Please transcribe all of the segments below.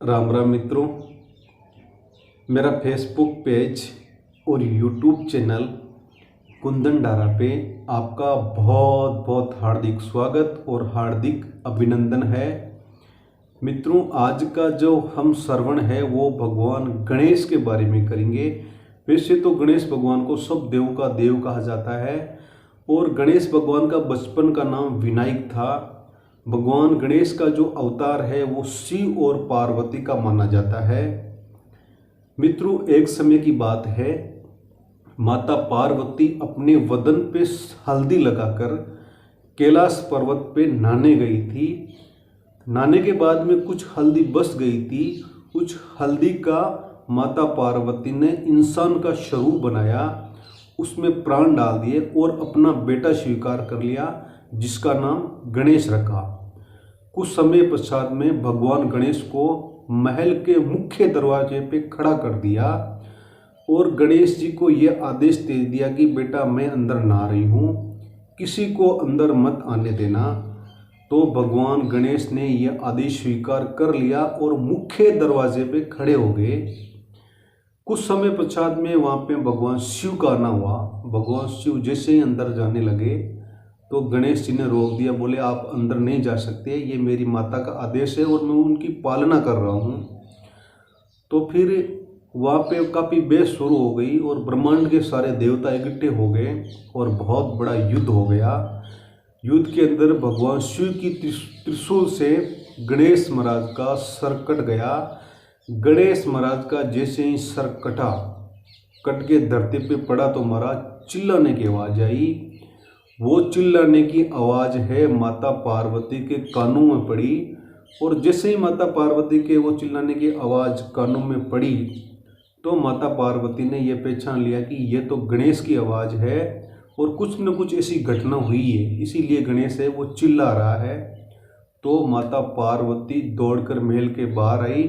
राम राम मित्रों। मेरा Facebook page और यूट्यूब चैनल कुंदन डारा पे आपका बहुत बहुत हार्दिक स्वागत और हार्दिक अभिनंदन है। मित्रों, आज का जो हम श्रवण है वो भगवान गणेश के बारे में करेंगे। वैसे तो गणेश भगवान को सब देवों का देव कहा जाता है और गणेश भगवान का बचपन का नाम विनायक था। भगवान गणेश का जो अवतार है वो शिव और पार्वती का माना जाता है। मित्रों, एक समय की बात है, माता पार्वती अपने वदन पे हल्दी लगाकर कैलाश पर्वत पे नहाने गई थी। नहाने के बाद में कुछ हल्दी बच गई थी। कुछ हल्दी का माता पार्वती ने इंसान का स्वरूप बनाया, उसमें प्राण डाल दिए और अपना बेटा स्वीकार कर लिया, जिसका नाम गणेश रखा। कुछ समय पश्चात में भगवान गणेश को महल के मुख्य दरवाजे पे खड़ा कर दिया और गणेश जी को यह आदेश दे दिया कि बेटा, मैं अंदर नहा रही हूँ, किसी को अंदर मत आने देना। तो भगवान गणेश ने यह आदेश स्वीकार कर लिया और मुख्य दरवाजे पे खड़े हो गए। कुछ समय पश्चात में वहाँ पे भगवान शिव का आना हुआ। भगवान शिव जैसे ही अंदर जाने लगे तो गणेश जी ने रोक दिया, बोले आप अंदर नहीं जा सकते, ये मेरी माता का आदेश है और मैं उनकी पालना कर रहा हूँ। तो फिर वहाँ पे काफ़ी बहस शुरू हो गई और ब्रह्मांड के सारे देवता इकट्ठे हो गए और बहुत बड़ा युद्ध हो गया। युद्ध के अंदर भगवान शिव की त्रिशूल से गणेश महाराज का सर कट गया। गणेश महाराज का जैसे ही सर कट के धरती पे पड़ा तो महाराज चिल्लाने की आवाज़ आई। वो चिल्लाने की आवाज़ है माता पार्वती के कानों में पड़ी और जैसे ही माता पार्वती के वो चिल्लाने की आवाज़ कानों में पड़ी तो माता पार्वती ने यह पहचान लिया कि ये तो गणेश की आवाज़ है और कुछ न कुछ ऐसी घटना हुई है, इसीलिए गणेश है वो चिल्ला रहा है। तो माता पार्वती दौड़कर महल के बाहर आई।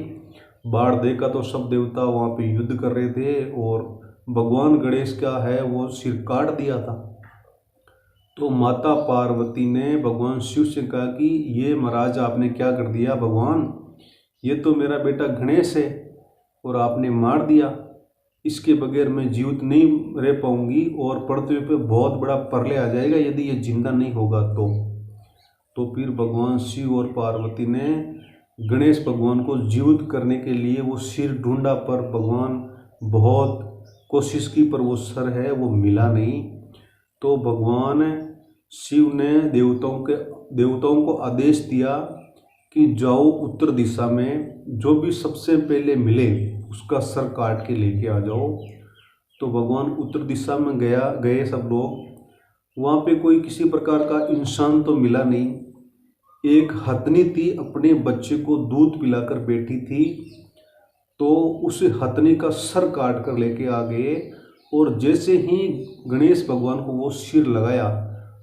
बाहर देखा तो सब देवता वहाँ पे युद्ध कर रहे थे और भगवान गणेश का है वो सिर काट दिया था। तो माता पार्वती ने भगवान शिव से कहा कि ये महाराज आपने क्या कर दिया भगवान, ये तो मेरा बेटा गणेश है और आपने मार दिया, इसके बगैर मैं जीवित नहीं रह पाऊंगी और पृथ्वी पे बहुत बड़ा प्रलय आ जाएगा यदि ये जिंदा नहीं होगा तो फिर भगवान शिव और पार्वती ने गणेश भगवान को जीवित करने के लिए वो सिर ढूंढा, पर भगवान बहुत कोशिश की पर वो सर है वो मिला नहीं। तो भगवान शिव ने देवताओं को आदेश दिया कि जाओ उत्तर दिशा में, जो भी सबसे पहले मिले उसका सर काट के लेके आ जाओ। तो भगवान उत्तर दिशा में गए सब लोग। वहाँ पे कोई किसी प्रकार का इंसान तो मिला नहीं। एक हथनी थी, अपने बच्चे को दूध पिलाकर बैठी थी, तो उस हथनी का सर काट कर लेके आ गए और जैसे ही गणेश भगवान को वो सिर लगाया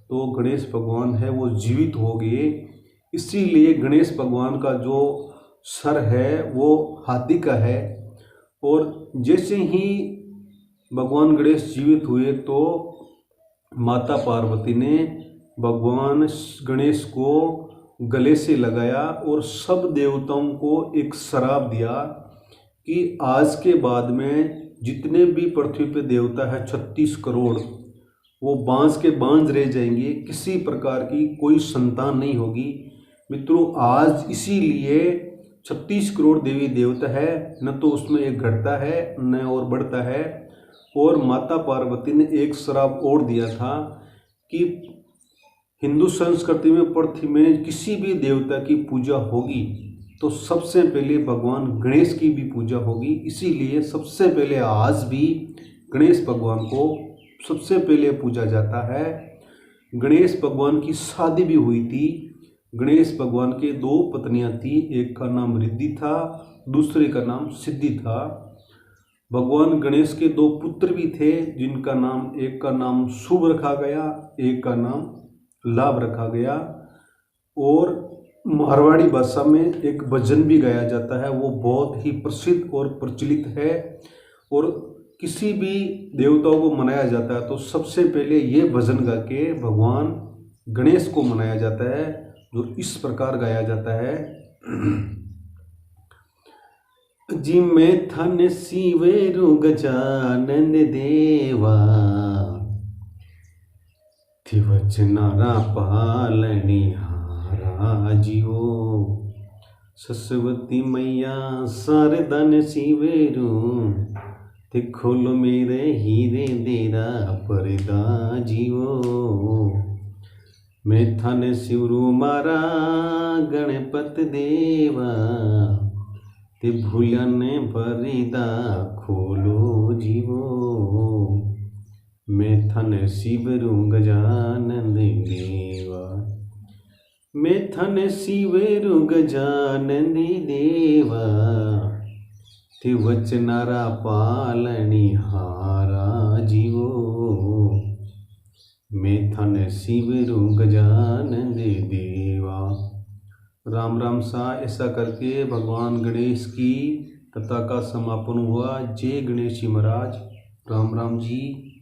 तो गणेश भगवान है वो जीवित हो गए। इसीलिए गणेश भगवान का जो सर है वो हाथी का है। और जैसे ही भगवान गणेश जीवित हुए तो माता पार्वती ने भगवान गणेश को गले से लगाया और सब देवताओं को एक श्राप दिया कि आज के बाद में जितने भी पृथ्वी पे देवता है 36 करोड़, वो बांझ के बांझ रह जाएंगे, किसी प्रकार की कोई संतान नहीं होगी। मित्रों, आज इसीलिए 36 करोड़ देवी देवता है, न तो उसमें एक घटता है न और बढ़ता है। और माता पार्वती ने एक श्राप और दिया था कि हिंदू संस्कृति में पृथ्वी में किसी भी देवता की पूजा होगी तो सबसे पहले भगवान गणेश की भी पूजा होगी। इसीलिए सबसे पहले आज भी गणेश भगवान को सबसे पहले पूजा जाता है। गणेश भगवान की शादी भी हुई थी। गणेश भगवान के 2 पत्नियां थी, एक का नाम रिद्धि था, दूसरे का नाम सिद्धि था। भगवान गणेश के 2 पुत्र भी थे, जिनका नाम, एक का नाम शुभ रखा गया, एक का नाम लाभ रखा गया। और मारवाड़ी भाषा में एक भजन भी गाया जाता है, वो बहुत ही प्रसिद्ध और प्रचलित है। और किसी भी देवताओं को मनाया जाता है तो सबसे पहले ये भजन गा के भगवान गणेश को मनाया जाता है, जो इस प्रकार गाया जाता है। जी मैं थन शिवेरु गजानन देवा, थी वचनारा पालनिहारा जियो। सरस्वती मैया शारदन शिवेरु, ते खोलो मेरे हीरे देरा परदा जियो। मैं थन शिवरु मारा गणपत देवा, ते भूलन परिदा खोलो जीवो। मैं थन शिवरु गजानन देवा, मैं थन शिवरु गजानन देवा, ते वचनारा पालनिहारा जीवो। मैं थन शिवरु गजानन देवा। राम राम सा ऐसा करके भगवान गणेश की कथा का समापन हुआ। जय गणेश जी महाराज। राम राम जी।